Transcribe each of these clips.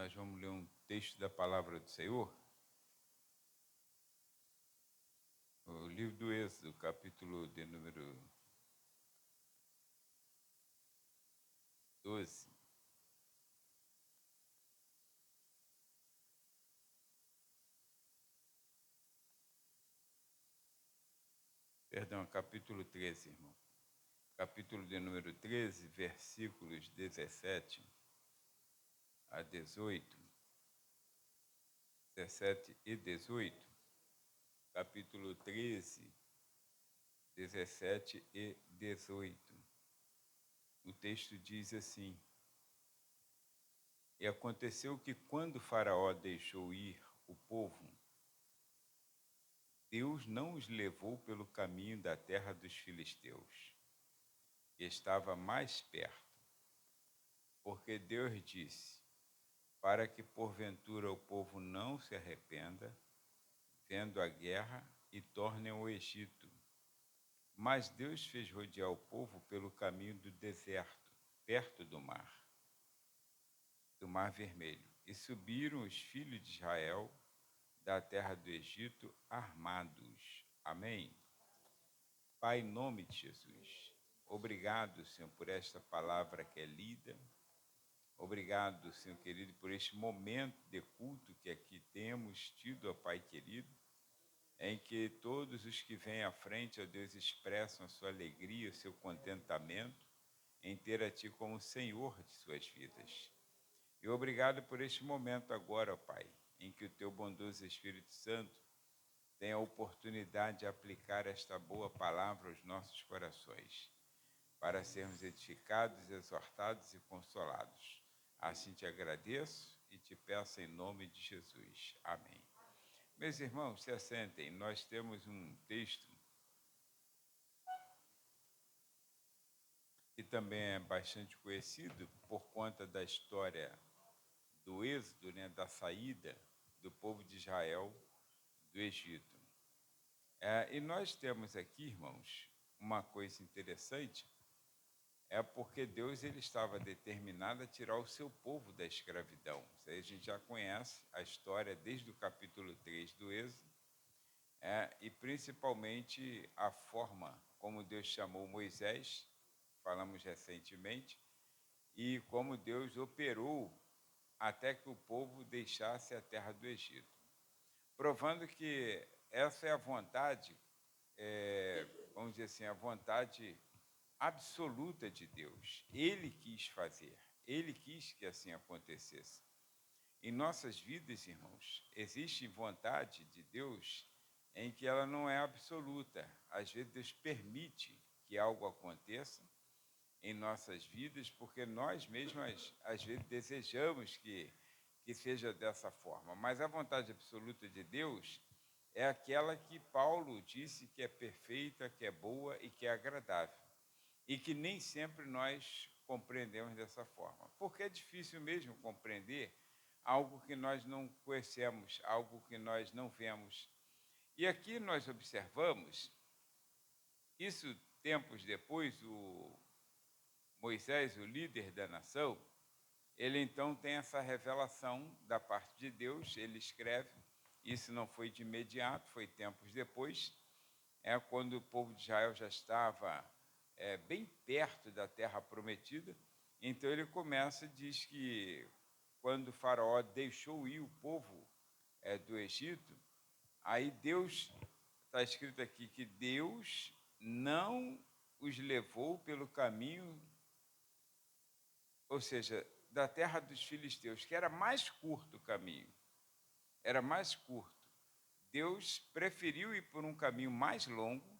Nós vamos ler um texto da Palavra do Senhor. O livro do Êxodo, capítulo de número 12. Perdão, capítulo 13, irmão. Capítulo de número 13, versículos 17 a 18. 17 e 18. Capítulo 13, 17 e 18. O texto diz assim: E aconteceu que quando Faraó deixou ir o povo, Deus não os levou pelo caminho da terra dos filisteus, que estava mais perto, porque Deus disse, para que porventura o povo não se arrependa, vendo a guerra, e tornem ao Egito. Mas Deus fez rodear o povo pelo caminho do deserto, perto do Mar Vermelho. E subiram os filhos de Israel da terra do Egito armados. Amém? Pai, em nome de Jesus, obrigado, Senhor, por esta palavra que é lida. Obrigado, Senhor querido, por este momento de culto que aqui temos tido, ó Pai querido, em que todos os que vêm à frente, ó Deus, expressam a sua alegria, o seu contentamento em ter a Ti como Senhor de suas vidas. E obrigado por este momento agora, ó Pai, em que o Teu bondoso Espírito Santo tem a oportunidade de aplicar esta boa palavra aos nossos corações, para sermos edificados, exortados e consolados. Assim te agradeço e te peço em nome de Jesus. Amém. Meus irmãos, se assentem. Nós temos um texto que também é bastante conhecido por conta da história do êxodo, da saída do povo de Israel do Egito. E nós temos aqui, irmãos, uma coisa interessante, porque Deus ele estava determinado a tirar o seu povo da escravidão. Isso aí a gente já conhece a história desde o capítulo 3 do Êxodo, e principalmente a forma como Deus chamou Moisés, falamos recentemente, e como Deus operou até que o povo deixasse a terra do Egito. Provando que essa é a vontade, vamos dizer assim, a vontade absoluta de Deus. Ele quis fazer, Ele quis que assim acontecesse. Em nossas vidas, irmãos, existe vontade de Deus em que ela não é absoluta. Às vezes Deus permite que algo aconteça em nossas vidas, porque nós mesmos, às vezes, desejamos que seja dessa forma. Mas a vontade absoluta de Deus é aquela que Paulo disse que é perfeita, que é boa e que é agradável. E que nem sempre nós compreendemos dessa forma. Porque é difícil mesmo compreender algo que nós não conhecemos, algo que nós não vemos. E aqui nós observamos, isso tempos depois, o Moisés, o líder da nação, ele então tem essa revelação da parte de Deus, ele escreve, isso não foi de imediato, foi tempos depois, quando o povo de Israel já estava bem perto da terra prometida, então ele começa, diz que quando o faraó deixou ir o povo do Egito, aí Deus, está escrito aqui que Deus não os levou pelo caminho, ou seja, da terra dos filisteus, que era mais curto o caminho, era mais curto. Deus preferiu ir por um caminho mais longo,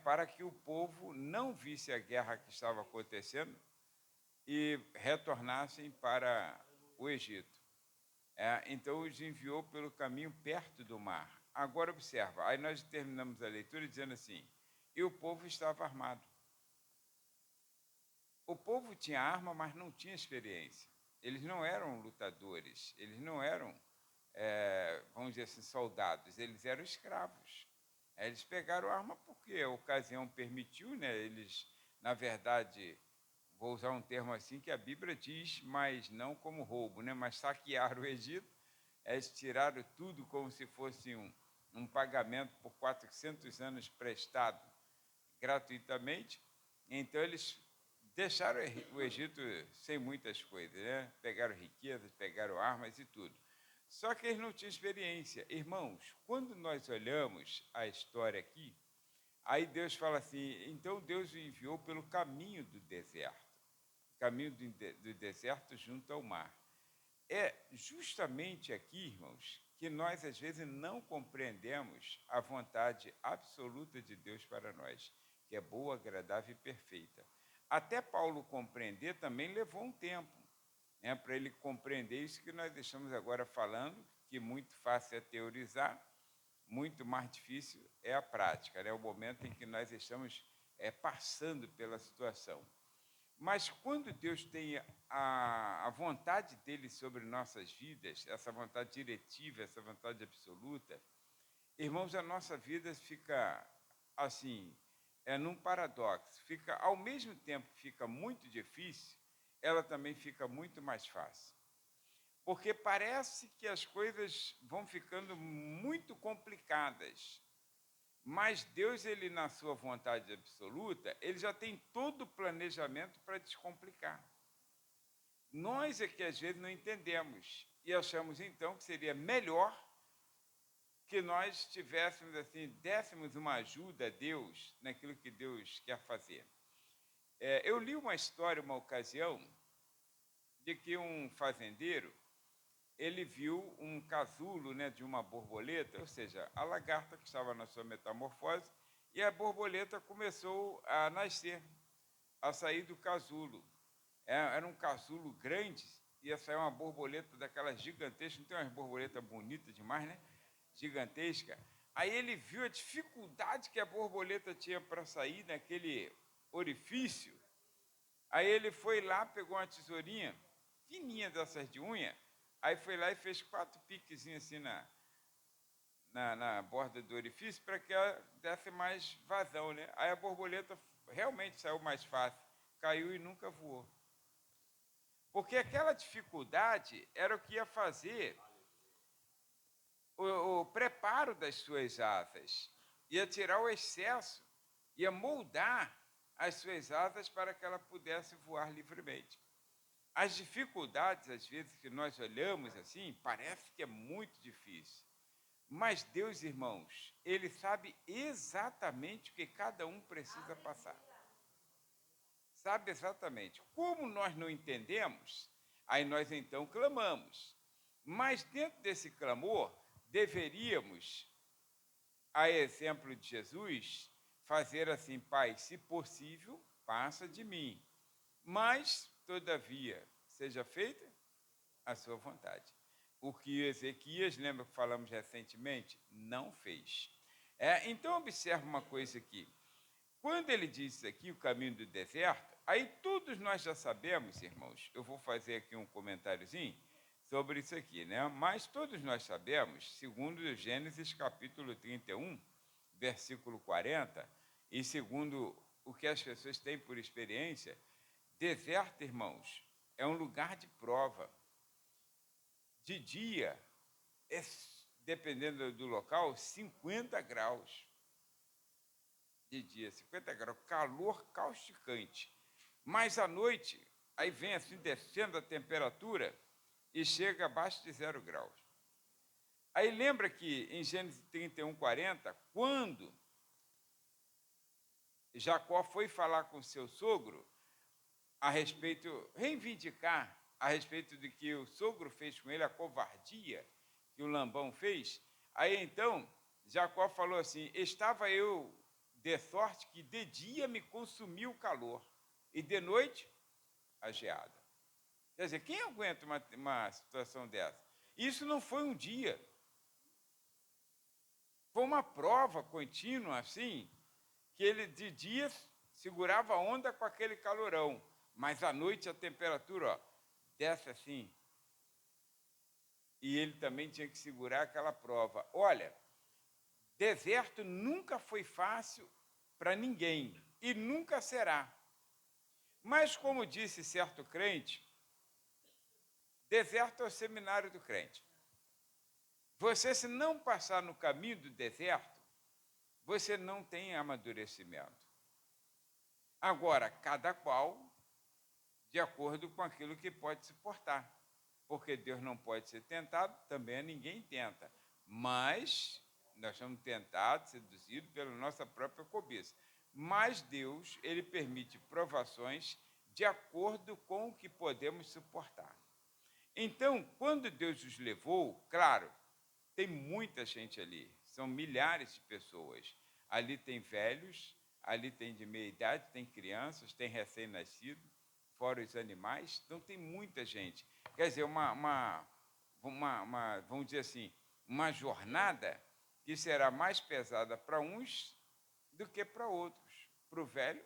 para que o povo não visse a guerra que estava acontecendo e retornassem para o Egito. Então os enviou pelo caminho perto do mar. Agora observa, aí nós terminamos a leitura dizendo assim, e o povo estava armado. O povo tinha arma, mas não tinha experiência. Eles não eram lutadores, eles não eram, vamos dizer assim, soldados, eles eram escravos. Eles pegaram arma porque a ocasião permitiu, eles, na verdade, vou usar um termo assim que a Bíblia diz, mas não como roubo, né? Mas saquearam o Egito, eles tiraram tudo como se fosse um pagamento por 400 anos prestado gratuitamente. Então, eles deixaram o Egito sem muitas coisas, né? Pegaram riquezas, pegaram armas e tudo. Só que eles não tinham experiência. Irmãos, quando nós olhamos a história aqui, aí Deus fala assim, então Deus o enviou pelo caminho do deserto. Caminho do deserto junto ao mar. É justamente aqui, irmãos, que nós às vezes não compreendemos a vontade absoluta de Deus para nós, que é boa, agradável e perfeita. Até Paulo compreender também levou um tempo, né, para ele compreender isso que nós estamos agora falando, que muito fácil é teorizar, muito mais difícil é a prática, né, o momento em que nós estamos passando pela situação. Mas quando Deus tem a vontade dele sobre nossas vidas, essa vontade diretiva, essa vontade absoluta, irmãos, a nossa vida fica assim, num paradoxo. Fica, ao mesmo tempo que fica muito difícil, ela também fica muito mais fácil. Porque parece que as coisas vão ficando muito complicadas. Mas Deus, ele na sua vontade absoluta, ele já tem todo o planejamento para descomplicar. Nós é que às vezes não entendemos e achamos então que seria melhor que nós tivéssemos assim, dessemos uma ajuda a Deus naquilo que Deus quer fazer. Eu li uma história, uma ocasião, de que um fazendeiro, ele viu um casulo, né, de uma borboleta, ou seja, a lagarta que estava na sua metamorfose, e a borboleta começou a nascer, a sair do casulo. Era um casulo grande, ia sair uma borboleta daquelas gigantescas, não tem umas borboletas bonitas demais, né? Gigantesca. Aí ele viu a dificuldade que a borboleta tinha para sair naquele orifício. Aí ele foi lá, pegou uma tesourinha, fininha dessas de unha, aí foi lá e fez 4 piquezinhos assim na borda do orifício para que ela desse mais vazão, né? Aí a borboleta realmente saiu mais fácil, caiu e nunca voou. Porque aquela dificuldade era o que ia fazer o preparo das suas asas, ia tirar o excesso, ia moldar as suas asas para que ela pudesse voar livremente. As dificuldades, às vezes, que nós olhamos assim, parece que é muito difícil. Mas Deus, irmãos, Ele sabe exatamente o que cada um precisa passar. Sabe exatamente. Como nós não entendemos, aí nós então clamamos. Mas dentro desse clamor, deveríamos, a exemplo de Jesus, fazer assim, Pai, se possível, passa de mim. Mas, todavia, seja feita a sua vontade. O que Ezequias, lembra que falamos recentemente, não fez. Então, observe uma coisa aqui. Quando ele diz aqui o caminho do deserto, aí todos nós já sabemos, irmãos, eu vou fazer aqui um comentáriozinho sobre isso aqui, né? Mas todos nós sabemos, segundo Gênesis capítulo 31, versículo 40, e segundo o que as pessoas têm por experiência, deserto, irmãos, é um lugar de prova. De dia, dependendo do local, 50 graus. De dia, 50 graus, calor causticante. Mas à noite, aí vem assim descendo a temperatura e chega abaixo de 0 graus. Aí lembra que em Gênesis 31, 40, quando Jacó foi falar com seu sogro a respeito, reivindicar a respeito de que o sogro fez com ele, a covardia que o Labão fez, aí então Jacó falou assim, estava eu de sorte que de dia me consumiu o calor e de noite a geada. Quer dizer, quem aguenta uma situação dessa? Isso não foi um dia. Foi uma prova contínua, assim, que ele de dia segurava a onda com aquele calorão, mas à noite a temperatura, ó, desce assim. E ele também tinha que segurar aquela prova. Olha, deserto nunca foi fácil para ninguém e nunca será. Mas, como disse certo crente, deserto é o seminário do crente. Você, se não passar no caminho do deserto, você não tem amadurecimento. Agora, cada qual de acordo com aquilo que pode suportar. Porque Deus não pode ser tentado, também ninguém tenta. Mas nós somos tentados, seduzidos pela nossa própria cobiça. Mas Deus, ele permite provações de acordo com o que podemos suportar. Então, quando Deus os levou, claro, tem muita gente ali, são milhares de pessoas. Ali tem velhos, ali tem de meia idade, tem crianças, tem recém-nascido, fora os animais, então tem muita gente. Quer dizer, vamos dizer assim, uma jornada que será mais pesada para uns do que para outros. Para o velho,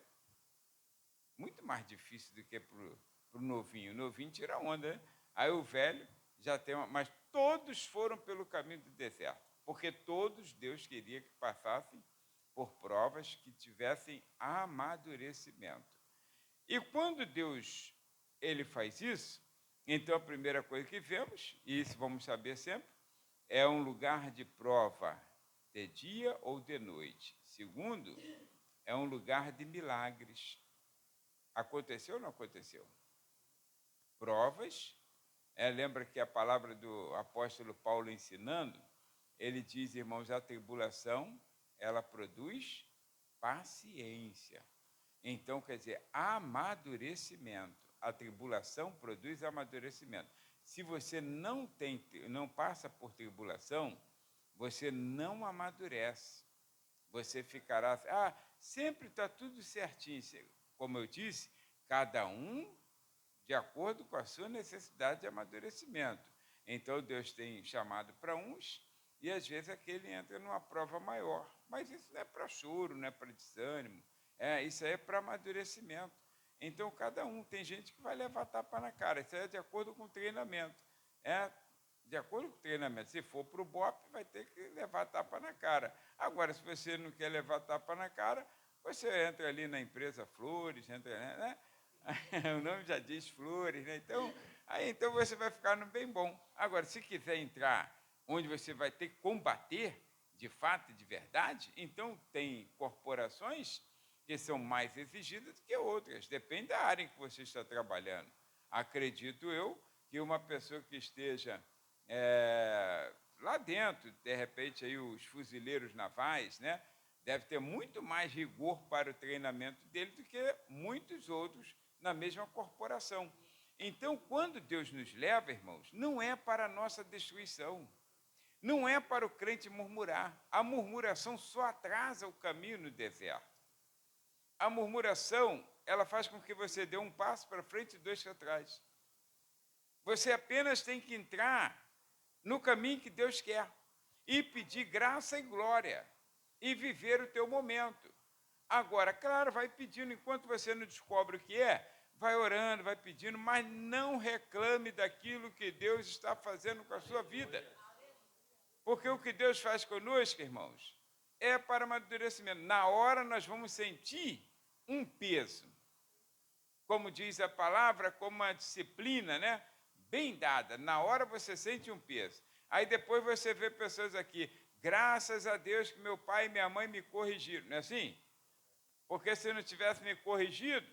muito mais difícil do que para o novinho. O novinho tira onda, né? Aí o velho já tem uma... Mas todos foram pelo caminho do deserto, porque todos Deus queria que passassem por provas que tivessem amadurecimento. E quando Deus ele faz isso, então a primeira coisa que vemos, e isso vamos saber sempre, é um lugar de prova de dia ou de noite. Segundo, é um lugar de milagres. Aconteceu ou não aconteceu? Provas. Lembra que a palavra do apóstolo Paulo ensinando, ele diz, irmãos, a tribulação, ela produz paciência. Então, quer dizer, amadurecimento. A tribulação produz amadurecimento. Se você não passa por tribulação, você não amadurece. Você ficará, sempre está tudo certinho. Como eu disse, cada um de acordo com a sua necessidade de amadurecimento. Então, Deus tem chamado para uns e, às vezes, aquele entra numa prova maior. Mas isso não é para choro, não é para desânimo. Isso aí é para amadurecimento. Então, cada um, tem gente que vai levar tapa na cara. Isso aí é de acordo com o treinamento. De acordo com o treinamento. Se for para o BOP, vai ter que levar tapa na cara. Agora, se você não quer levar tapa na cara, você entra ali na empresa Flores, entra, né? O nome já diz Flores, né? Então você vai ficar no bem bom. Agora, se quiser entrar onde você vai ter que combater, de fato e de verdade, então tem corporações que são mais exigidas do que outras. Depende da área em que você está trabalhando. Acredito eu que uma pessoa que esteja lá dentro, de repente, aí os fuzileiros navais, né? Deve ter muito mais rigor para o treinamento dele do que muitos outros na mesma corporação. Então, quando Deus nos leva, irmãos, não é para a nossa destruição, não é para o crente murmurar. A murmuração só atrasa o caminho no deserto. A murmuração, ela faz com que você dê um passo para frente e dois para trás. Você apenas tem que entrar no caminho que Deus quer e pedir graça e glória e viver o teu momento. Agora, claro, vai pedindo, enquanto você não descobre o que vai orando, vai pedindo, mas não reclame daquilo que Deus está fazendo com a sua vida. Porque o que Deus faz conosco, irmãos, é para amadurecimento. Na hora nós vamos sentir um peso. Como diz a palavra, como uma disciplina, né? Bem dada. Na hora você sente um peso. Aí depois você vê pessoas aqui, graças a Deus que meu pai e minha mãe me corrigiram. Não é assim? Porque se não tivesse me corrigido...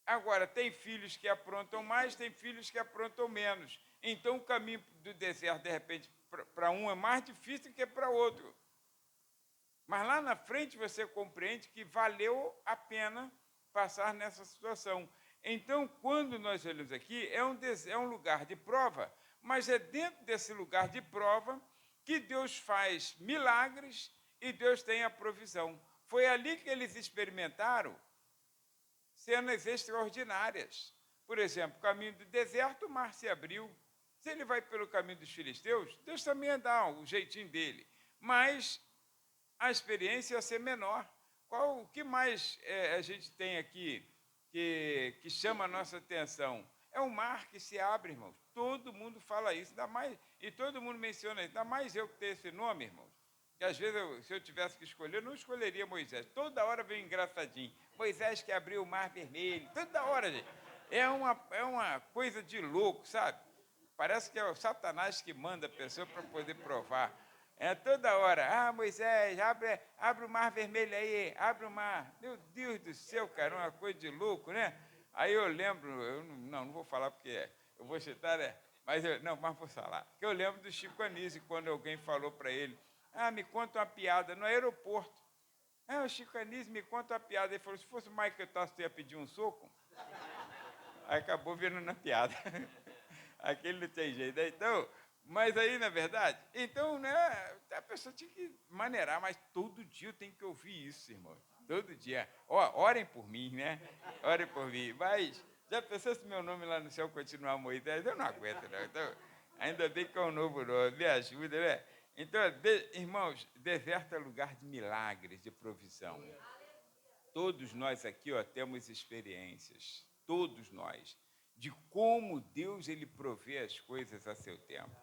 Agora, tem filhos que aprontam mais, tem filhos que aprontam menos. Então, o caminho do deserto, de repente, para um é mais difícil do que para outro. Mas lá na frente você compreende que valeu a pena passar nessa situação. Então, quando nós olhamos aqui, é um lugar de prova, mas é dentro desse lugar de prova que Deus faz milagres e Deus tem a provisão. Foi ali que eles experimentaram cenas extraordinárias. Por exemplo, o caminho do deserto, o mar se abriu. Se ele vai pelo caminho dos filisteus, Deus também ia dar o jeitinho dele. Mas a experiência ia ser menor. O que mais a gente tem aqui que chama a nossa atenção? É o mar que se abre, irmãos. Todo mundo fala isso, ainda mais, e todo mundo menciona isso. Ainda mais eu que tenho esse nome, irmãos. Que às vezes, se eu tivesse que escolher, eu não escolheria Moisés. Toda hora vem engraçadinho. Moisés que abriu o mar vermelho, toda hora, gente. É uma coisa de louco, sabe? Parece que é o Satanás que manda a pessoa para poder provar. É toda hora, Moisés, abre o mar vermelho aí, abre o mar. Meu Deus do céu, cara, uma coisa de louco, né? Aí eu lembro, não vou falar porque eu vou citar, né? Mas vou falar. Que eu lembro do Chico Anísio, quando alguém falou para ele, me conta uma piada no aeroporto. O Chico Anísio me conta uma piada. Ele falou, se fosse o Michael Tosse, tu ia pedir um soco? Aí acabou virando na piada. Aquele não tem jeito. Então, mas aí, na verdade, então, né, a pessoa tinha que maneirar, mas todo dia eu tenho que ouvir isso, irmão. Todo dia. Orem por mim, né? Orem por mim. Mas, já pensou se meu nome lá no céu continuar Moisés? Eu não aguento, não. Então, ainda bem que é um novo nome. Me ajuda, né? Então, irmãos, deserto é lugar de milagres, de provisão. Todos nós aqui temos experiências, todos nós, de como Deus ele provê as coisas a seu tempo.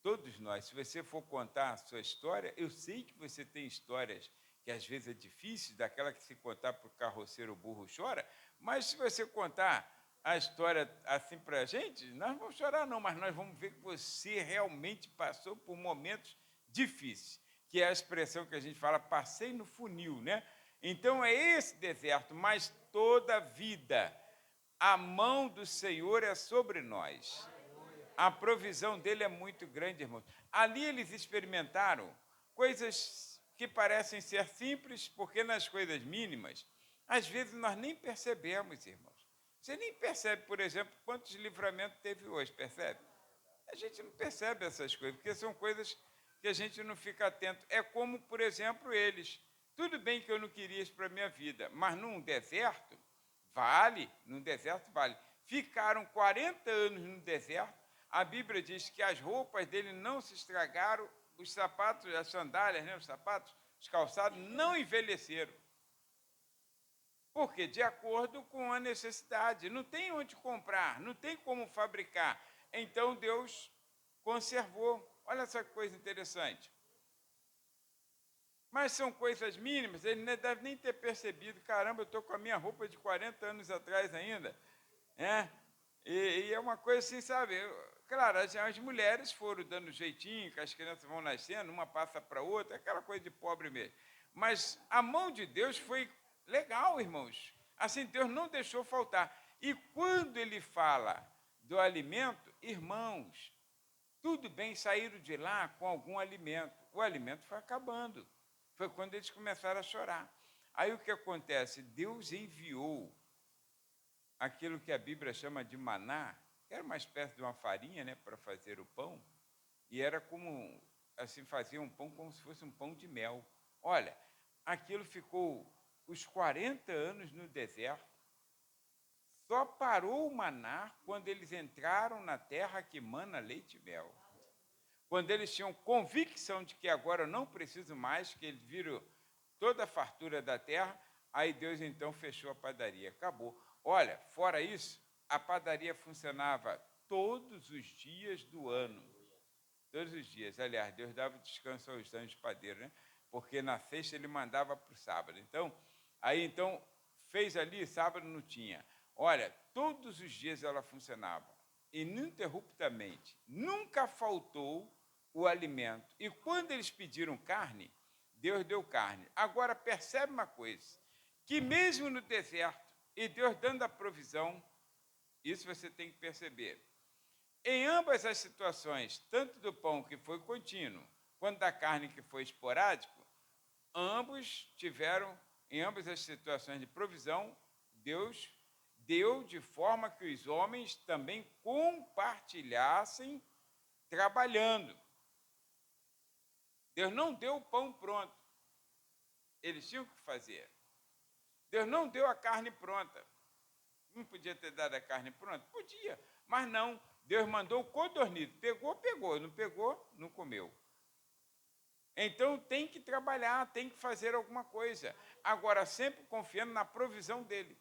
Todos nós, se você for contar a sua história, eu sei que você tem histórias que às vezes é difícil, daquela que se contar para o carroceiro o burro chora, mas se você contar a história assim para a gente, nós não vamos chorar não, mas nós vamos ver que você realmente passou por momentos difíceis, que é a expressão que a gente fala, passei no funil, né? Então é esse deserto, mas toda a vida, a mão do Senhor é sobre nós. A provisão dele é muito grande, irmãos. Ali eles experimentaram coisas que parecem ser simples, porque nas coisas mínimas, às vezes nós nem percebemos, irmãos. Você nem percebe, por exemplo, quantos livramentos teve hoje, percebe? A gente não percebe essas coisas, porque são coisas que a gente não fica atento. É como, por exemplo, eles. Tudo bem que eu não queria isso para a minha vida, mas num deserto, num deserto vale. Ficaram 40 anos no deserto, a Bíblia diz que as roupas dele não se estragaram, os sapatos, as sandálias, né, os sapatos, os calçados não envelheceram. Porque de acordo com a necessidade, não tem onde comprar, não tem como fabricar. Então Deus conservou. Olha essa coisa interessante. Mas são coisas mínimas, ele não deve nem ter percebido, caramba, eu estou com a minha roupa de 40 anos atrás ainda. E é uma coisa assim, sabe? Claro, as mulheres foram dando jeitinho, que as crianças vão nascendo, uma passa para outra, aquela coisa de pobre mesmo. Mas a mão de Deus foi legal, irmãos. Assim, Deus não deixou faltar. E quando ele fala do alimento, irmãos, tudo bem, saíram de lá com algum alimento. O alimento foi acabando. Foi quando eles começaram a chorar. Aí o que acontece? Deus enviou aquilo que a Bíblia chama de maná, que era uma espécie de uma farinha, né, para fazer o pão, e era como, assim, fazia um pão como se fosse um pão de mel. Olha, aquilo ficou os 40 anos no deserto, só parou o maná quando eles entraram na terra que mana leite e mel. Quando eles tinham convicção de que agora não preciso mais, que eles viram toda a fartura da terra, aí Deus então fechou a padaria, acabou. Olha, fora isso, a padaria funcionava todos os dias do ano. Todos os dias. Aliás, Deus dava descanso aos anjos padeiros, né? Porque na sexta ele mandava para o sábado. Então, fez ali, sábado não tinha. Olha, todos os dias ela funcionava, ininterruptamente. Nunca faltou o alimento. E quando eles pediram carne, Deus deu carne. Agora, percebe uma coisa, que mesmo no deserto, e Deus dando a provisão, isso você tem que perceber. Em ambas as situações, tanto do pão que foi contínuo, quanto da carne que foi esporádico, ambos tiveram, em ambas as situações de provisão, Deus deu de forma que os homens também compartilhassem trabalhando. Deus não deu o pão pronto. Eles tinham que fazer. Deus não deu a carne pronta. Não podia ter dado a carne pronta? Podia, mas não. Deus mandou o codorniz. Pegou, pegou. Não pegou, não comeu. Então tem que trabalhar, tem que fazer alguma coisa. Agora, sempre confiando na provisão dele,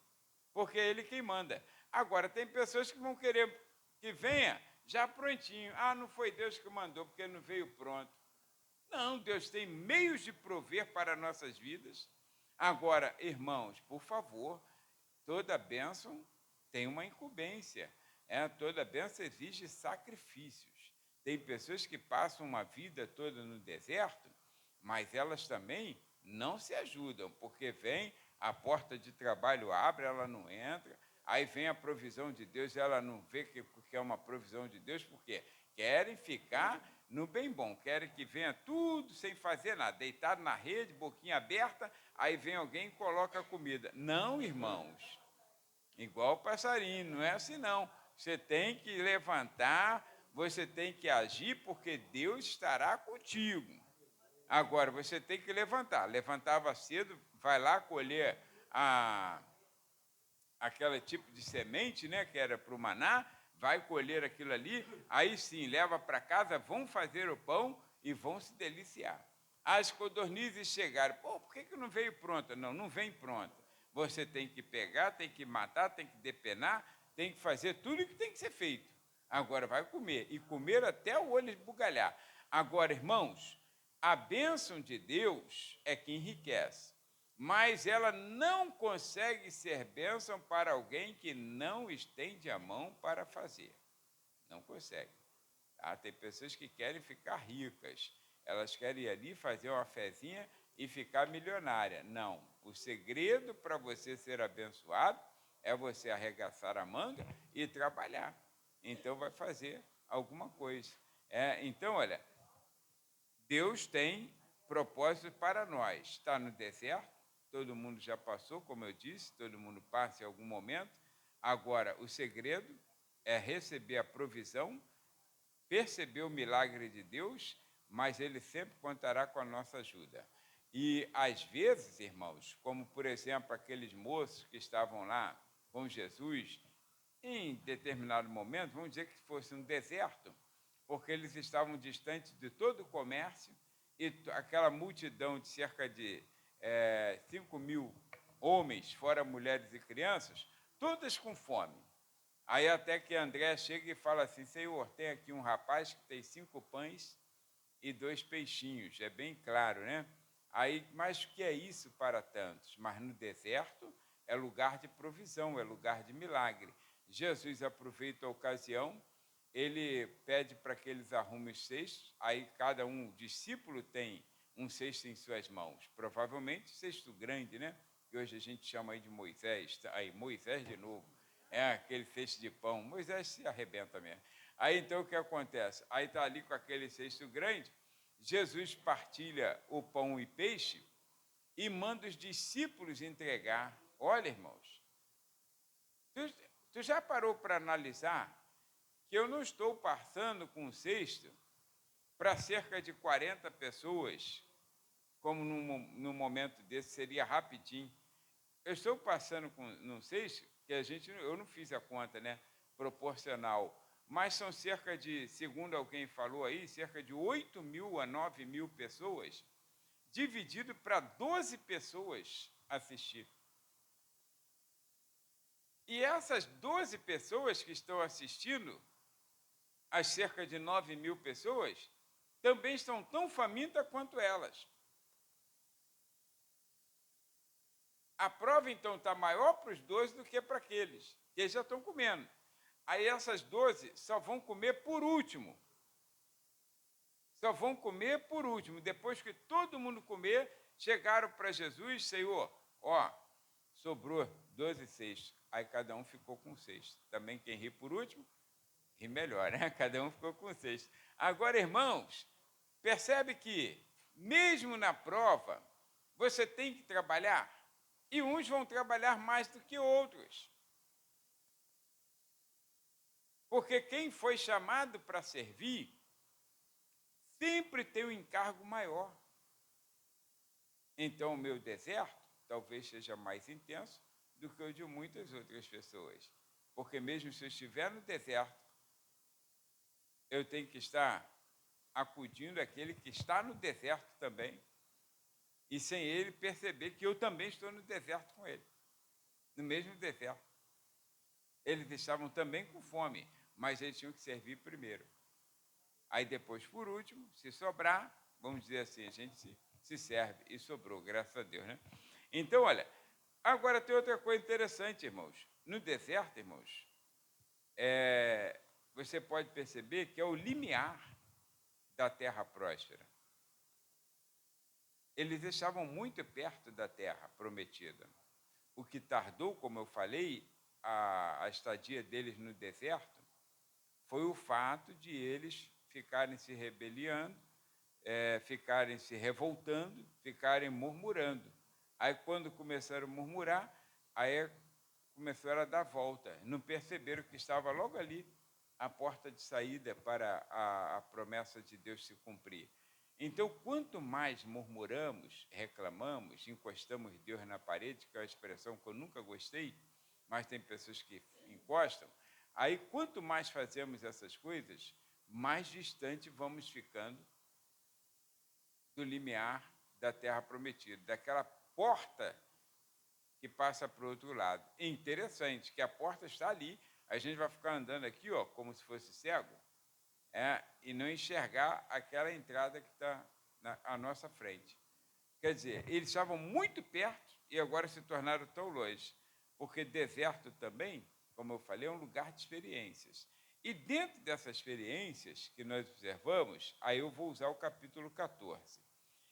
porque é ele quem manda. Agora, tem pessoas que vão querer que venha já prontinho. Não foi Deus que mandou, porque não veio pronto. Não, Deus tem meios de prover para nossas vidas. Agora, irmãos, por favor, toda bênção tem uma incumbência. Toda bênção exige sacrifícios. Tem pessoas que passam uma vida toda no deserto, mas elas também não se ajudam, porque vem a porta de trabalho abre, ela não entra, aí vem a provisão de Deus, ela não vê que é uma provisão de Deus, porque querem ficar no bem bom, querem que venha tudo sem fazer nada, deitado na rede, boquinha aberta, aí vem alguém e coloca a comida. Não, irmãos, igual o passarinho, não é assim não. Você tem que levantar, você tem que agir, porque Deus estará contigo. Agora, você tem que levantar. Levantava cedo, vai lá colher aquele tipo de semente, né, que era para o maná, vai colher aquilo ali, aí sim, leva para casa, vão fazer o pão e vão se deliciar. As codornizes chegaram, por que não veio pronta? Não, não vem pronta. Você tem que pegar, tem que matar, tem que depenar, tem que fazer tudo o que tem que ser feito. Agora vai comer, e comer até o olho esbugalhar. Agora, irmãos, a bênção de Deus é que enriquece, mas ela não consegue ser bênção para alguém que não estende a mão para fazer. Não consegue. Tem pessoas que querem ficar ricas, elas querem ir ali fazer uma fezinha e ficar milionária. Não. O segredo para você ser abençoado é você arregaçar a manga e trabalhar. Então vai fazer alguma coisa. Então, olha, Deus tem propósito para nós. Está no deserto, todo mundo já passou, como eu disse, todo mundo passa em algum momento. Agora, o segredo é receber a provisão, perceber o milagre de Deus, mas Ele sempre contará com a nossa ajuda. E, às vezes, irmãos, como, por exemplo, aqueles moços que estavam lá com Jesus, em determinado momento, vamos dizer que fosse um deserto, porque eles estavam distantes de todo o comércio, e aquela multidão de cerca de 5.000 homens, fora mulheres e crianças, todas com fome. Aí até que André chega e fala assim, Senhor, tem aqui um rapaz que tem 5 pães e 2 peixinhos, é bem claro, né? Aí, mas o que é isso para tantos? Mas no deserto é lugar de provisão, é lugar de milagre. Jesus aproveita a ocasião, ele pede para que eles arrumem os cestos, aí cada discípulo tem um cesto em suas mãos, provavelmente cesto grande, né? Que hoje a gente chama aí de Moisés, aí Moisés de novo, aquele cesto de pão, Moisés se arrebenta mesmo. Aí então o que acontece? Aí está ali com aquele cesto grande, Jesus partilha o pão e peixe e manda os discípulos entregar. Olha, irmãos, tu já parou para analisar que eu não estou passando com um cesto para cerca de 40 pessoas, como num momento desse seria rapidinho. Eu estou passando num cesto que eu não fiz a conta, né, proporcional, mas são cerca de, segundo alguém falou aí, cerca de 8.000 a 9.000 pessoas, dividido para 12 pessoas assistir. E essas 12 pessoas que estão assistindo, as cerca de 9.000 pessoas, também estão tão famintas quanto elas. A prova, então, está maior para os 12 do que para aqueles, que eles já estão comendo. Aí essas 12 só vão comer por último. Só vão comer por último. Depois que todo mundo comer, chegaram para Jesus, Senhor, sobrou 12 cestos. Aí cada um ficou com 6. Também quem ri por último, ri melhor, né? Cada um ficou com 6. Agora, irmãos, percebe que, mesmo na prova, você tem que trabalhar. E uns vão trabalhar mais do que outros. Porque quem foi chamado para servir, sempre tem um encargo maior. Então, o meu deserto talvez seja mais intenso do que o de muitas outras pessoas. Porque mesmo se eu estiver no deserto, eu tenho que estar acudindo àquele que está no deserto também, e sem ele perceber que eu também estou no deserto com ele, no mesmo deserto. Eles estavam também com fome, mas eles tinham que servir primeiro. Aí depois, por último, se sobrar, vamos dizer assim, a gente se serve, e sobrou, graças a Deus, né? Então, olha, agora tem outra coisa interessante, irmãos. No deserto, irmãos, você pode perceber que é o limiar da terra próspera. Eles estavam muito perto da terra prometida. O que tardou, como eu falei, a estadia deles no deserto, foi o fato de eles ficarem se rebeliando, ficarem se revoltando, ficarem murmurando. Aí, quando começaram a murmurar, aí começaram a dar volta. Não perceberam que estava logo ali a porta de saída para a promessa de Deus se cumprir. Então, quanto mais murmuramos, reclamamos, encostamos Deus na parede, que é uma expressão que eu nunca gostei, mas tem pessoas que encostam, aí quanto mais fazemos essas coisas, mais distante vamos ficando do limiar da terra prometida, daquela porta que passa para o outro lado. É interessante que a porta está ali, a gente vai ficar andando aqui, ó, como se fosse cego, e não enxergar aquela entrada que está à nossa frente. Quer dizer, eles estavam muito perto e agora se tornaram tão longe, porque deserto também, como eu falei, é um lugar de experiências. E dentro dessas experiências que nós observamos, aí eu vou usar o capítulo 14.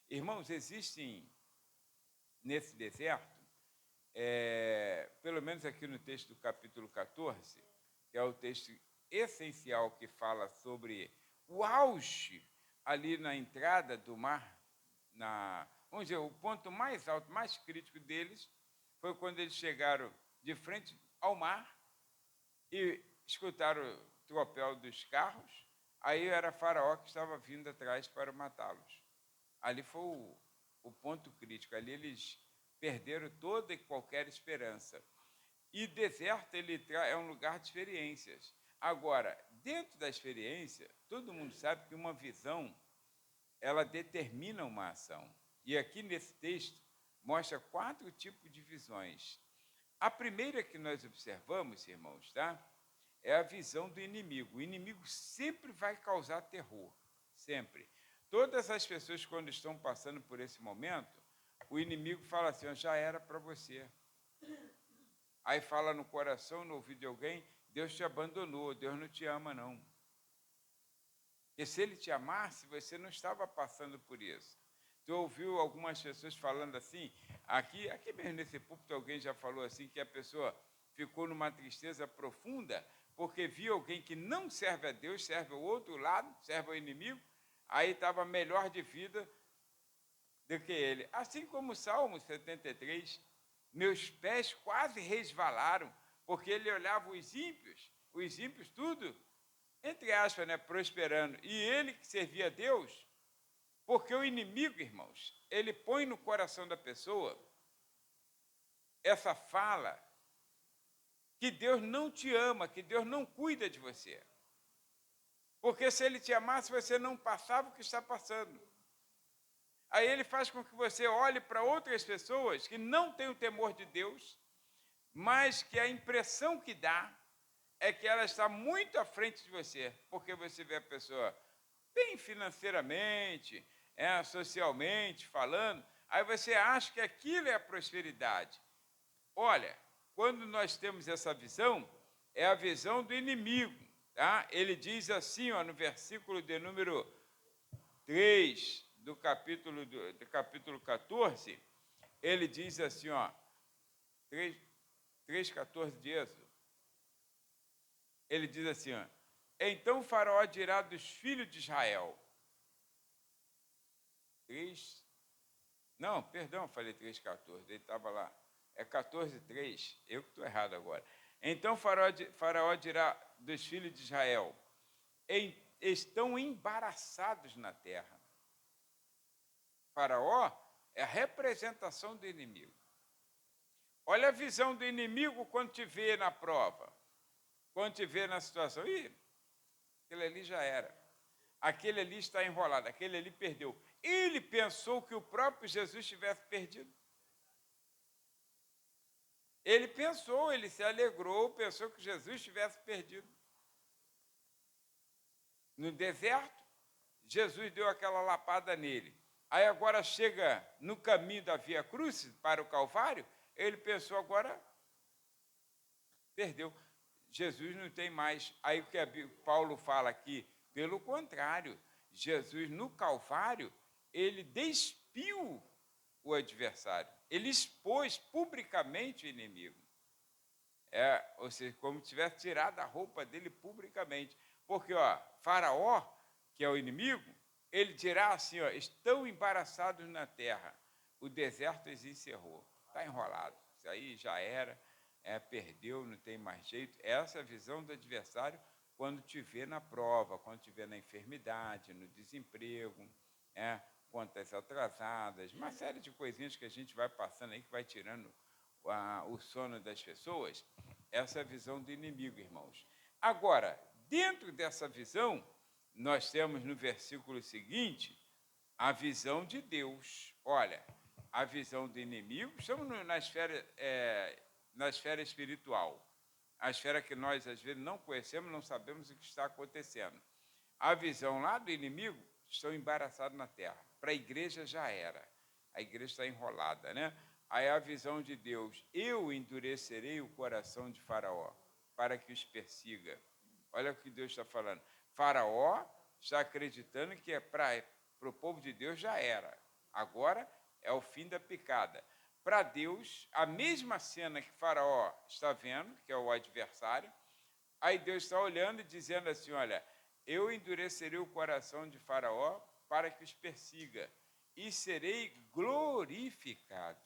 Irmãos, existem nesse deserto, pelo menos aqui no texto do capítulo 14, que é o texto essencial que fala sobre o auge ali na entrada do mar, vamos dizer, o ponto mais alto, mais crítico deles, foi quando eles chegaram de frente ao mar e escutaram o tropel dos carros, aí era Faraó que estava vindo atrás para matá-los. Ali foi o ponto crítico, ali eles perderam toda e qualquer esperança. E deserto é um lugar de experiências. Agora, dentro da experiência, todo mundo sabe que uma visão, ela determina uma ação. E aqui nesse texto, mostra 4 tipos de visões. A primeira que nós observamos, irmãos, tá? É a visão do inimigo. O inimigo sempre vai causar terror, sempre. Todas as pessoas, quando estão passando por esse momento, o inimigo fala assim, já era para você. Aí fala no coração, no ouvido de alguém, Deus te abandonou, Deus não te ama, não. E se ele te amasse, você não estava passando por isso. Tu ouviu algumas pessoas falando assim, aqui mesmo nesse púlpito alguém já falou assim, que a pessoa ficou numa tristeza profunda, porque viu alguém que não serve a Deus, serve ao outro lado, serve ao inimigo, aí estava melhor de vida do que ele. Assim como o Salmo 73, meus pés quase resvalaram, porque ele olhava os ímpios tudo, entre aspas, prosperando, e ele que servia a Deus, porque o inimigo, irmãos, ele põe no coração da pessoa essa fala que Deus não te ama, que Deus não cuida de você. Porque se ele te amasse, você não passava o que está passando. Aí ele faz com que você olhe para outras pessoas que não têm o temor de Deus, mas que a impressão que dá é que ela está muito à frente de você, porque você vê a pessoa bem financeiramente, socialmente falando, aí você acha que aquilo é a prosperidade. Olha, quando nós temos essa visão, é a visão do inimigo. Tá? Ele diz assim, ó, no versículo de número 3 do capítulo 14, ele diz assim, ó, 3:14 de Êxodo, ele diz assim, ó, então o Faraó dirá dos filhos de Israel, falei 3:14, ele estava lá, é 14:3, eu que estou errado agora. Então o Faraó dirá dos filhos de Israel, estão embaraçados na terra. Faraó é a representação do inimigo. Olha a visão do inimigo quando te vê na prova, quando te vê na situação. Aquele ali já era. Aquele ali está enrolado, aquele ali perdeu. Ele pensou que o próprio Jesus tivesse perdido. Ele se alegrou, pensou que Jesus tivesse perdido. No deserto, Jesus deu aquela lapada nele. Aí agora chega no caminho da Via Crucis para o Calvário, ele pensou agora, perdeu. Jesus não tem mais. Aí o que Paulo fala aqui, pelo contrário, Jesus no Calvário, ele despiu o adversário, ele expôs publicamente o inimigo. Ou seja, como se tivesse tirado a roupa dele publicamente. Porque, Faraó, que é o inimigo, ele dirá assim, estão embaraçados na terra, o deserto os encerrou. Está enrolado, isso aí já era, perdeu, não tem mais jeito. Essa é a visão do adversário quando te vê na prova, quando te vê na enfermidade, no desemprego, contas atrasadas, uma série de coisinhas que a gente vai passando aí, que vai tirando o sono das pessoas. Essa é a visão do inimigo, irmãos. Agora, dentro dessa visão, nós temos no versículo seguinte a visão de Deus. Olha, a visão do inimigo, estamos na esfera espiritual, a esfera que nós às vezes não conhecemos, não sabemos o que está acontecendo. A visão lá do inimigo, estão embaraçados na terra. Para a igreja já era, a igreja está enrolada, né? Aí a visão de Deus, eu endurecerei o coração de Faraó, para que os persiga. Olha o que Deus está falando. Faraó está acreditando que para o povo de Deus já era. Agora é o fim da picada. Para Deus, a mesma cena que Faraó está vendo, que é o adversário, aí Deus está olhando e dizendo assim, olha, eu endurecerei o coração de Faraó para que os persiga e serei glorificado.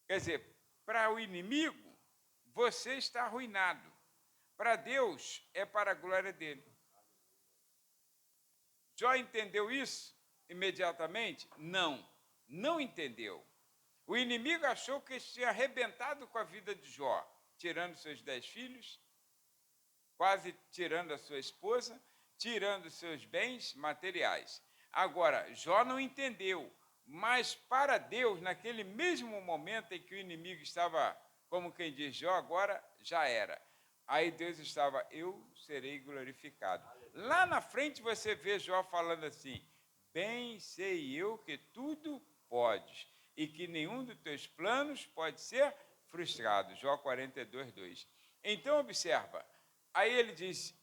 Quer dizer, para o inimigo, você está arruinado. Para Deus, é para a glória dele. Jó entendeu isso imediatamente? Não, não entendeu. O inimigo achou que tinha arrebentado com a vida de Jó, tirando seus 10 filhos, quase tirando a sua esposa, tirando seus bens materiais. Agora, Jó não entendeu, mas para Deus, naquele mesmo momento em que o inimigo estava, como quem diz, Jó, agora já era. Aí Deus estava, eu serei glorificado. Lá na frente você vê Jó falando assim, bem sei eu que tudo podes, e que nenhum dos teus planos pode ser frustrado. Jó 42, 2. Então, observa, aí ele diz,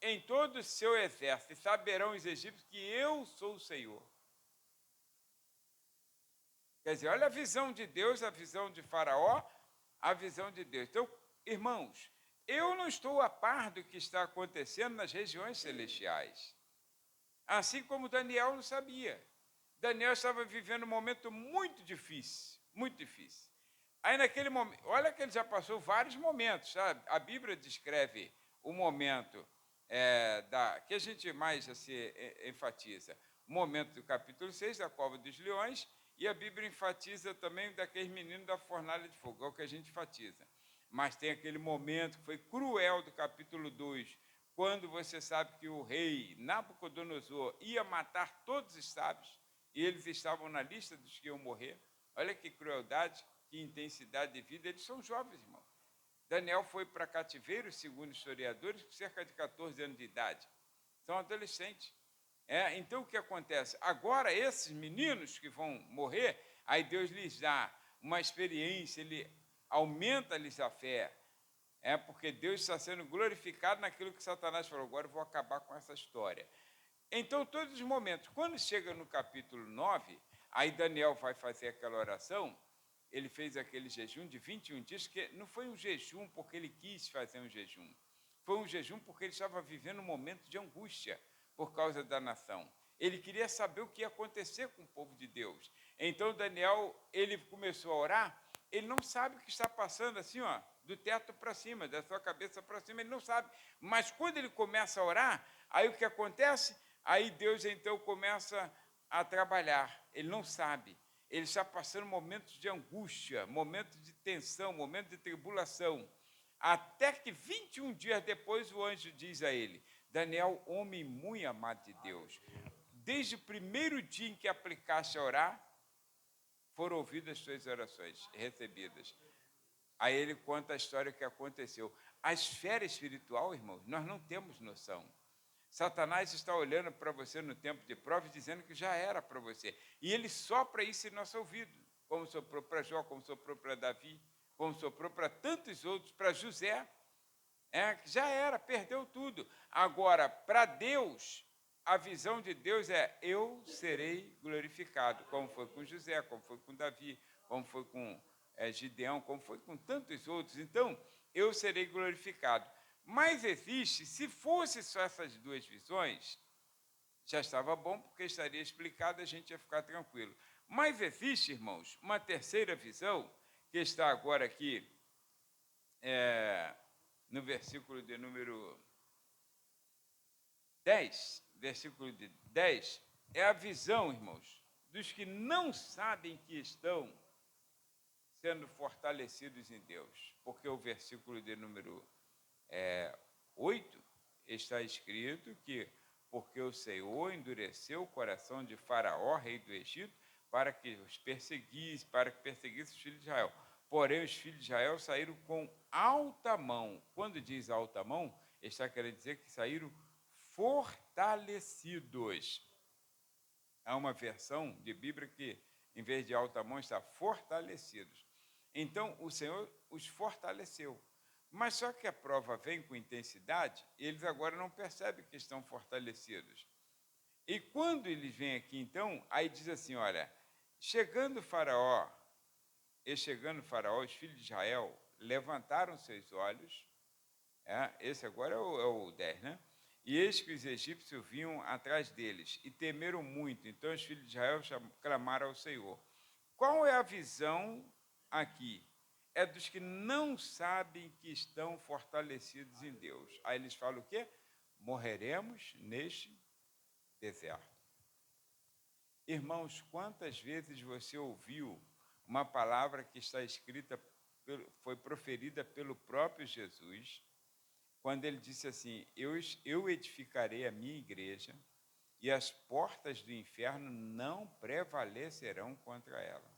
em todo o seu exército saberão os egípcios que eu sou o Senhor. Quer dizer, olha a visão de Deus, a visão de Faraó, a visão de Deus. Então, irmãos, eu não estou a par do que está acontecendo nas regiões celestiais. Assim como Daniel não sabia. Daniel estava vivendo um momento muito difícil, muito difícil. Aí naquele momento, olha que ele já passou vários momentos, sabe? A Bíblia descreve o momento que a gente mais assim, enfatiza. O momento do capítulo 6, da cova dos leões, e a Bíblia enfatiza também daqueles meninos da fornalha de fogo, é o que a gente enfatiza. Mas tem aquele momento que foi cruel do capítulo 2, quando você sabe que o rei Nabucodonosor ia matar todos os sábios, e eles estavam na lista dos que iam morrer. Olha que crueldade, que intensidade de vida. Eles são jovens, irmão. Daniel foi para cativeiro, segundo historiadores, com cerca de 14 anos de idade. São adolescentes. Então, o que acontece? Agora, esses meninos que vão morrer, aí Deus lhes dá uma experiência, ele aumenta-lhes a fé. Porque Deus está sendo glorificado naquilo que Satanás falou. Agora eu vou acabar com essa história. Então, todos os momentos, quando chega no capítulo 9, aí Daniel vai fazer aquela oração, ele fez aquele jejum de 21 dias, que não foi um jejum porque ele quis fazer um jejum, foi um jejum porque ele estava vivendo um momento de angústia por causa da nação. Ele queria saber o que ia acontecer com o povo de Deus. Então, Daniel, ele começou a orar, ele não sabe o que está passando assim, do teto para cima, da sua cabeça para cima, ele não sabe. Mas quando ele começa a orar, aí o que acontece? Aí Deus então começa a trabalhar, ele não sabe, ele está passando momentos de angústia, momentos de tensão, momentos de tribulação, até que 21 dias depois o anjo diz a ele, Daniel, homem muito amado de Deus, desde o primeiro dia em que aplicaste a orar, foram ouvidas as suas orações, recebidas. Aí ele conta a história que aconteceu. A esfera espiritual, irmãos, nós não temos noção. Satanás está olhando para você no tempo de prova e dizendo que já era para você. E ele sopra isso em nosso ouvido, como soprou para Jó, como soprou para Davi, como soprou para tantos outros, para José. Já era, perdeu tudo. Agora, para Deus, a visão de Deus é: eu serei glorificado, como foi com José, como foi com Davi, como foi com Gideão, como foi com tantos outros. Então, eu serei glorificado. Mas existe, se fosse só essas duas visões, já estava bom, porque estaria explicado, a gente ia ficar tranquilo. Mas existe, irmãos, uma terceira visão, que está agora aqui no versículo de número 10, versículo de 10, é a visão, irmãos, dos que não sabem que estão sendo fortalecidos em Deus. Porque o versículo de número 8 está escrito que porque o Senhor endureceu o coração de Faraó, rei do Egito, para que perseguisse os filhos de Israel. Porém, os filhos de Israel saíram com alta mão. Quando diz alta mão, está querendo dizer que saíram fortalecidos. Há uma versão de Bíblia que, em vez de alta mão, está fortalecidos. Então, o Senhor os fortaleceu. Mas só que a prova vem com intensidade, eles agora não percebem que estão fortalecidos. E quando eles vêm aqui, então, aí diz assim, olha, chegando Faraó, os filhos de Israel levantaram seus olhos, esse agora é o 10, né? E eis que os egípcios vinham atrás deles, e temeram muito. Então os filhos de Israel clamaram ao Senhor. Qual é a visão aqui? É dos que não sabem que estão fortalecidos em Deus. Aí eles falam o quê? Morreremos neste deserto. Irmãos, quantas vezes você ouviu uma palavra que está escrita, foi proferida pelo próprio Jesus, quando ele disse assim: eu edificarei a minha igreja e as portas do inferno não prevalecerão contra ela.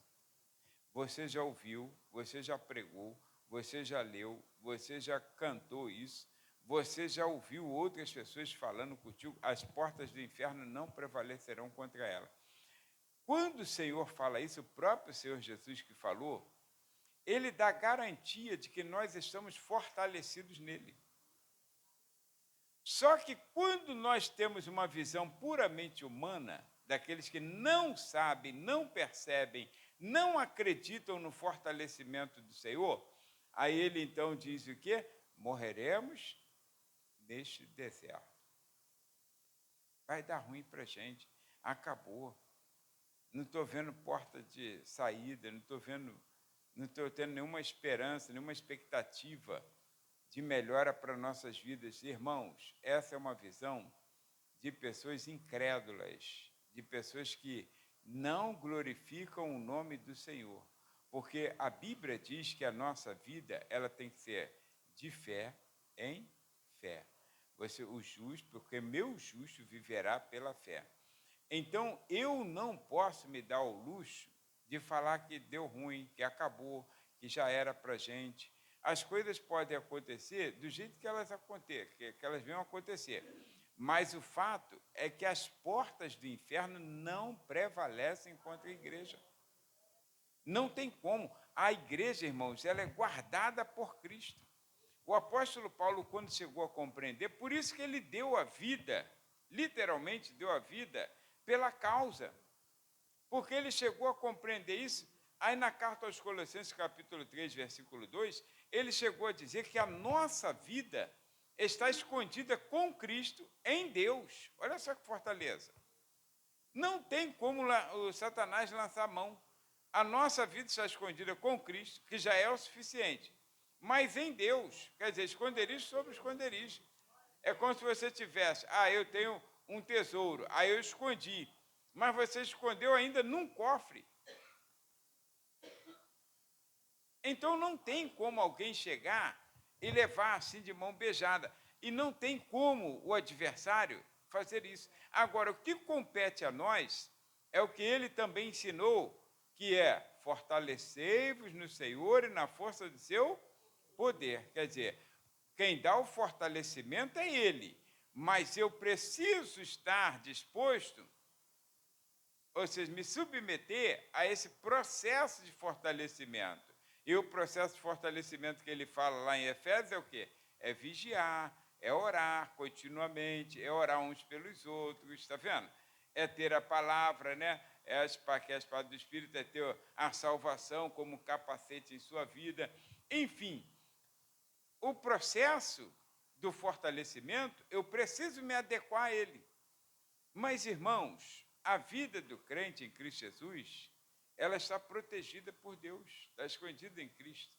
Você já ouviu, você já pregou, você já leu, você já cantou isso, você já ouviu outras pessoas falando contigo: as portas do inferno não prevalecerão contra ela. Quando o Senhor fala isso, o próprio Senhor Jesus que falou, ele dá garantia de que nós estamos fortalecidos nele. Só que quando nós temos uma visão puramente humana, daqueles que não sabem, não percebem, não acreditam no fortalecimento do Senhor, aí ele então diz o quê? Morreremos neste deserto. Vai dar ruim para a gente, acabou. Não estou vendo porta de saída, não estou tendo nenhuma esperança, nenhuma expectativa de melhora para nossas vidas. Irmãos, essa é uma visão de pessoas incrédulas, de pessoas que não glorificam o nome do Senhor, porque a Bíblia diz que a nossa vida ela tem que ser de fé em fé. O justo, porque meu justo viverá pela fé. Então, eu não posso me dar o luxo de falar que deu ruim, que acabou, que já era para a gente. As coisas podem acontecer do jeito que elas acontecem, que elas venham acontecer. Mas o fato é que as portas do inferno não prevalecem contra a igreja. Não tem como. A igreja, irmãos, ela é guardada por Cristo. O apóstolo Paulo, quando chegou a compreender, por isso que ele deu a vida, literalmente deu a vida, pela causa. Porque ele chegou a compreender isso. Aí na carta aos Colossenses, capítulo 3, versículo 2, ele chegou a dizer que a nossa vida está escondida com Cristo em Deus. Olha só que fortaleza. Não tem como o Satanás lançar a mão. A nossa vida está escondida com Cristo, que já é o suficiente. Mas em Deus, quer dizer, esconderijo sobre esconderijo. É como se você tivesse, eu tenho um tesouro, aí eu escondi. Mas você escondeu ainda num cofre. Então não tem como alguém chegar e levar assim de mão beijada. E não tem como o adversário fazer isso. Agora, o que compete a nós é o que ele também ensinou, que é fortalecei-vos no Senhor e na força do seu poder. Quer dizer, quem dá o fortalecimento é ele, mas eu preciso estar disposto, ou seja, me submeter a esse processo de fortalecimento. E o processo de fortalecimento que ele fala lá em Efésios é o quê? É vigiar, é orar continuamente, é orar uns pelos outros, está vendo? É ter a palavra, né? Que é a espada do Espírito, é ter a salvação como capacete em sua vida. Enfim, o processo do fortalecimento, eu preciso me adequar a ele. Mas, irmãos, a vida do crente em Cristo Jesus, ela está protegida por Deus, está escondida em Cristo.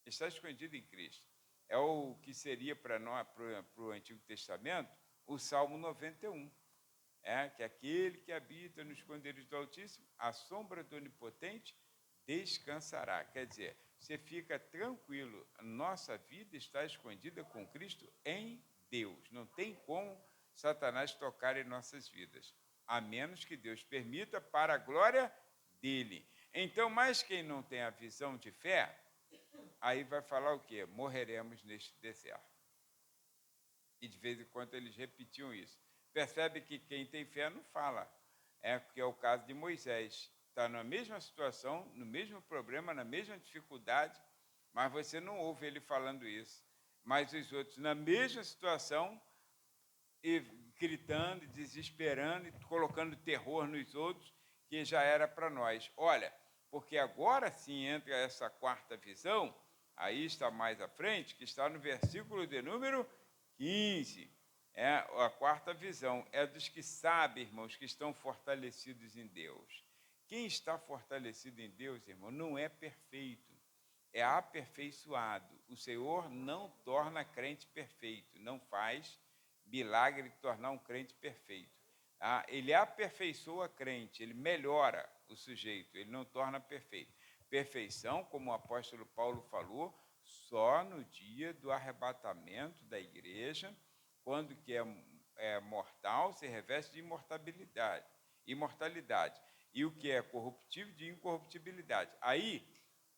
Está escondida em Cristo. É o que seria para nós, para o Antigo Testamento, o Salmo 91. Que aquele que habita no esconderijo do Altíssimo, a sombra do Onipotente descansará. Quer dizer, você fica tranquilo, nossa vida está escondida com Cristo em Deus. Não tem como Satanás tocar em nossas vidas, a menos que Deus permita para a glória dele. Então, mas quem não tem a visão de fé, aí vai falar o quê? Morreremos neste deserto. E de vez em quando eles repetiam isso. Percebe que quem tem fé não fala. Que é o caso de Moisés. Está na mesma situação, no mesmo problema, na mesma dificuldade, mas você não ouve ele falando isso. Mas os outros, na mesma situação, e gritando, desesperando, e colocando terror nos outros, que já era para nós. Olha, porque agora sim entra essa quarta visão, aí está mais à frente, que está no versículo de número 15. A quarta visão é dos que sabem, irmãos, que estão fortalecidos em Deus. Quem está fortalecido em Deus, irmão, não é perfeito, é aperfeiçoado. O Senhor não torna crente perfeito, não faz milagre de tornar um crente perfeito. Ele aperfeiçoa crente, ele melhora o sujeito, ele não torna perfeito. Perfeição, como o apóstolo Paulo falou, só no dia do arrebatamento da igreja, quando que é mortal, se reveste de imortalidade. E o que é corruptível, de incorruptibilidade. Aí,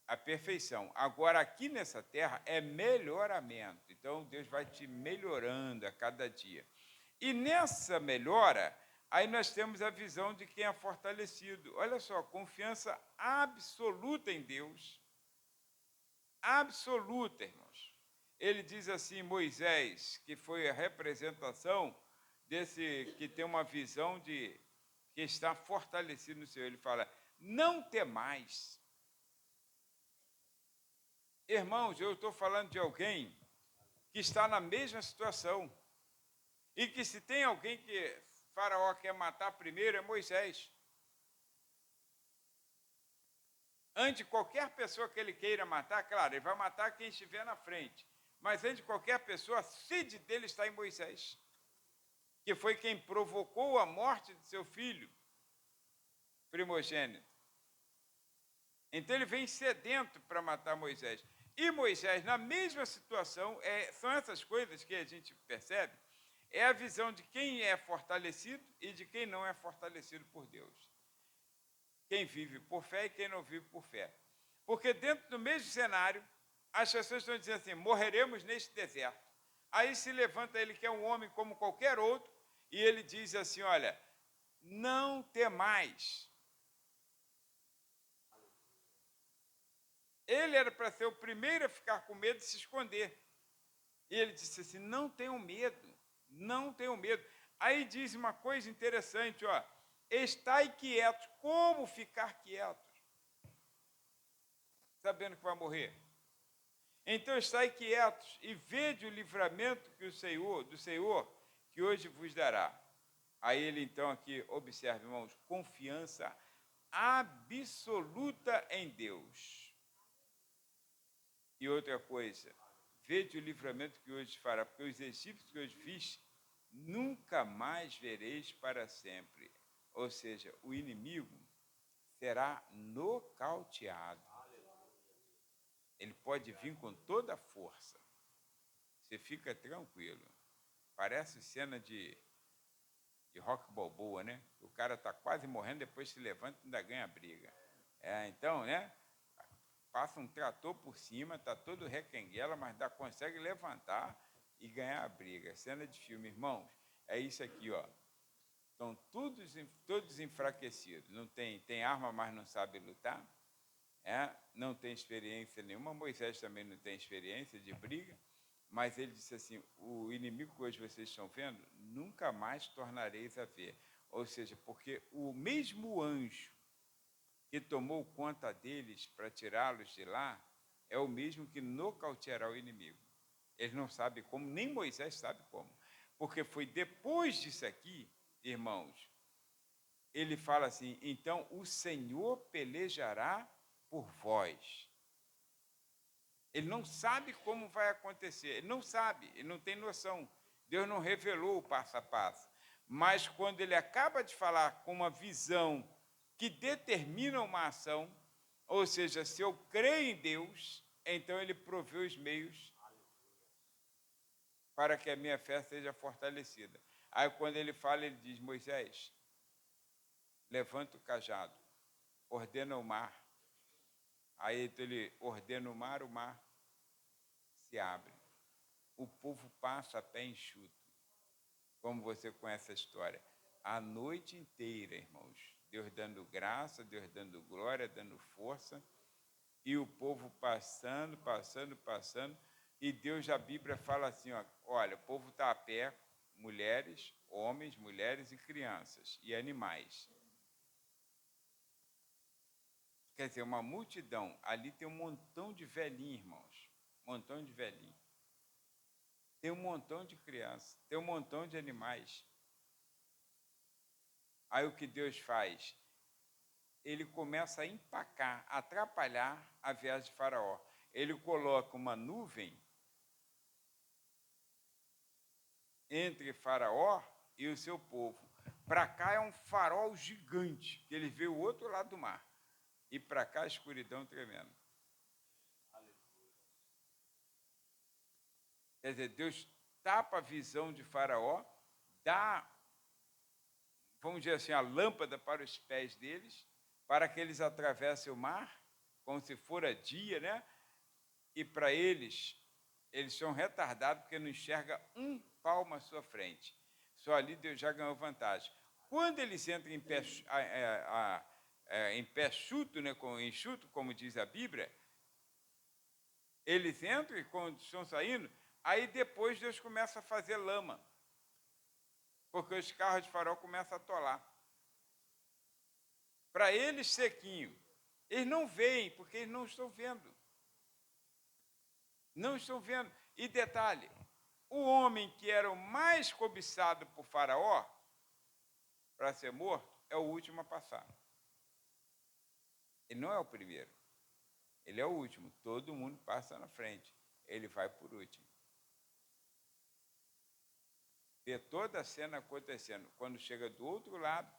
a perfeição. Agora, aqui nessa terra, é melhoramento. Então, Deus vai te melhorando a cada dia. E nessa melhora, aí nós temos a visão de quem é fortalecido. Olha só, confiança absoluta em Deus. Absoluta, irmãos. Ele diz assim, Moisés, que foi a representação desse que tem uma visão de que está fortalecido no Senhor. Ele fala, não temais. Irmãos, eu estou falando de alguém que está na mesma situação. E que se tem alguém que Faraó quer matar primeiro é Moisés. Antes de qualquer pessoa que ele queira matar, claro, ele vai matar quem estiver na frente. Mas antes de qualquer pessoa, a sede dele está em Moisés, que foi quem provocou a morte de seu filho primogênito. Então ele vem sedento para matar Moisés. E Moisés, na mesma situação, são essas coisas que a gente percebe, é a visão de quem é fortalecido e de quem não é fortalecido por Deus. Quem vive por fé e quem não vive por fé. Porque dentro do mesmo cenário, as pessoas estão dizendo assim, morreremos neste deserto. Aí se levanta ele, que é um homem como qualquer outro, e ele diz assim, olha, não temais. Ele era para ser o primeiro a ficar com medo e se esconder. E ele disse assim, não tenham medo, não tenham medo. Aí diz uma coisa interessante, ó, estai quietos. Como ficar quietos? Sabendo que vai morrer. Então estai quietos e vede o livramento que do Senhor, que hoje vos dará. Aí ele então aqui, observe, irmãos, confiança absoluta em Deus. E outra coisa, vede o livramento que hoje fará, porque os egípcios que hoje fiz, nunca mais vereis para sempre. Ou seja, o inimigo será nocauteado. Ele pode vir com toda a força. Você fica tranquilo. Parece cena de Rock Balboa, né? O cara está quase morrendo, depois se levanta e ainda ganha a briga. Então, né? Passa um trator por cima, está todo requenguela, mas consegue levantar e ganhar a briga. Cena de filme, irmãos, é isso aqui, ó. Estão todos enfraquecidos. Não tem arma, mas não sabe lutar. Não tem experiência nenhuma. Moisés também não tem experiência de briga. Mas ele disse assim, o inimigo que hoje vocês estão vendo, nunca mais tornareis a ver. Ou seja, porque o mesmo anjo que tomou conta deles para tirá-los de lá, é o mesmo que nocauteará o inimigo. Eles não sabem como, nem Moisés sabe como. Porque foi depois disso aqui, irmãos, ele fala assim, então o Senhor pelejará por vós. Ele não sabe como vai acontecer, ele não sabe, ele não tem noção. Deus não revelou o passo a passo. Mas quando ele acaba de falar com uma visão que determina uma ação, ou seja, se eu creio em Deus, então ele provê os meios para que a minha fé seja fortalecida. Aí quando ele fala, ele diz, Moisés, levanta o cajado, ordena o mar. Aí então ele ordena o mar se abre. O povo passa a pé enxuto, como você conhece a história. A noite inteira, irmãos, Deus dando graça, Deus dando glória, dando força, e o povo passando, e Deus, a Bíblia fala assim, ó, olha, o povo está a pé, mulheres, homens, mulheres e crianças, e animais. Quer dizer, uma multidão, ali tem um montão de velhinhos, irmãos, um montão de velhinhos. Tem um montão de crianças, tem um montão de animais. Aí o que Deus faz? Ele começa a empacar, atrapalhar a viagem de Faraó. Ele coloca uma nuvem entre Faraó e o seu povo. Para cá é um farol gigante, que ele vê o outro lado do mar. E para cá a escuridão tremenda. Quer dizer, Deus tapa a visão de Faraó, dá, vamos dizer assim, a lâmpada para os pés deles, para que eles atravessem o mar, como se fora dia, né? E para eles são retardados porque não enxerga um palmo à sua frente. Só ali Deus já ganhou vantagem. Quando eles entram em pé chuto, né, enxuto, como diz a Bíblia, eles entram e quando estão saindo, aí depois Deus começa a fazer lama, porque os carros de Faraó começam a atolar. Para eles, sequinho. Eles não veem, porque eles não estão vendo. Não estão vendo. E detalhe, o homem que era o mais cobiçado por Faraó para ser morto é o último a passar. Ele não é o primeiro. Ele é o último. Todo mundo passa na frente. Ele vai por último. Vê toda a cena acontecendo. Quando chega do outro lado,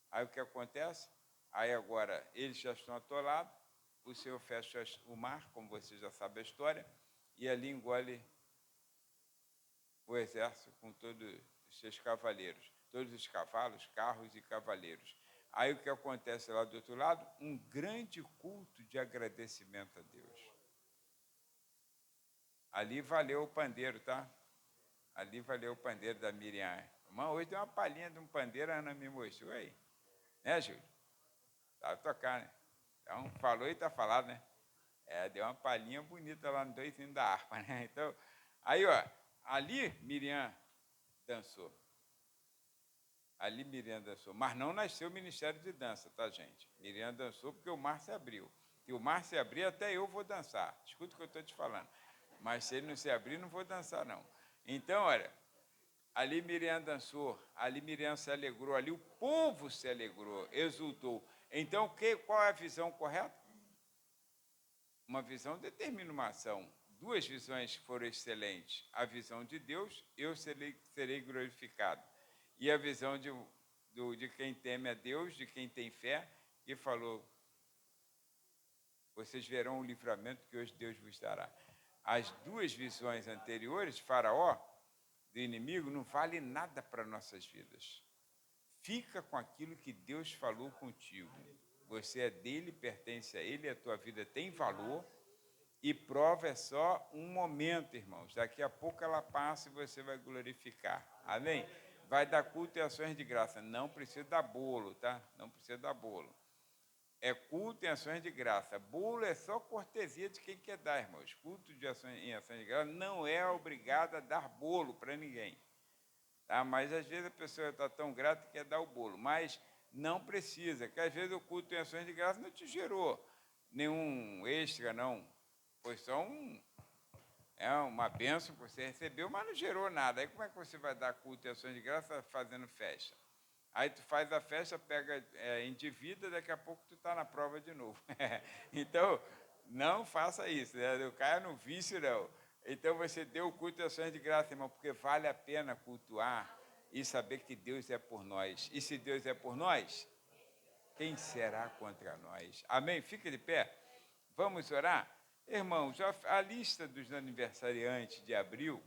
aí o que acontece? Aí agora eles já estão atolados, o Senhor fecha o mar, como você já sabe a história, e ali engole o exército com todos os seus cavaleiros, todos os cavalos, carros e cavaleiros. Aí o que acontece lá do outro lado? Um grande culto de agradecimento a Deus. Ali valeu o pandeiro, tá? Ali valeu o pandeiro da Miriam. Irmão, hoje deu uma palhinha de um pandeiro, a Ana me mostrou aí. Né, Júlio? Sabe tocar, né? Então, falou e está falado, né? Deu uma palhinha bonita lá no 2 hinos da harpa, né? Então, aí, ó, ali Miriam dançou. Ali Miriam dançou. Mas não nasceu o ministério de dança, tá, gente? Miriam dançou porque o mar se abriu. Se o mar se abrir, até eu vou dançar. Escuta o que eu estou te falando. Mas se ele não se abrir, não vou dançar, não. Então, olha, ali Miriam dançou, ali Miriam se alegrou, ali o povo se alegrou, exultou. Então, qual é a visão correta? Uma visão determina uma ação. Duas visões foram excelentes. A visão de Deus, eu serei glorificado. E a visão de quem teme a Deus, de quem tem fé, que falou, vocês verão o livramento que hoje Deus vos dará. As duas visões anteriores, Faraó, do inimigo, não vale nada para nossas vidas. Fica com aquilo que Deus falou contigo. Você é dele, pertence a ele, a tua vida tem valor, E prova é só um momento, irmãos. Daqui a pouco ela passa e você vai glorificar. Amém? Vai dar culto e ações de graça. Não precisa dar bolo, tá? Não precisa dar bolo. É culto em ações de graça. Bolo é só cortesia de quem quer dar, irmãos. Culto em ações de graça não é obrigado a dar bolo para ninguém. Tá? Mas às vezes a pessoa está tão grata que quer dar o bolo. Mas não precisa, que às vezes o culto em ações de graça não te gerou nenhum extra, não. Foi só uma bênção que você recebeu, mas não gerou nada. Aí como é que você vai dar culto em ações de graça fazendo festa? Aí tu faz a festa, pega endivida, daqui a pouco tu está na prova de novo. Então, não faça isso, né? Não caia no vício, não. Então, você deu o culto em ações de graça, irmão, porque vale a pena cultuar e saber que Deus é por nós. E se Deus é por nós, quem será contra nós? Amém? Fica de pé. Vamos orar? Irmãos, a lista dos aniversariantes de abril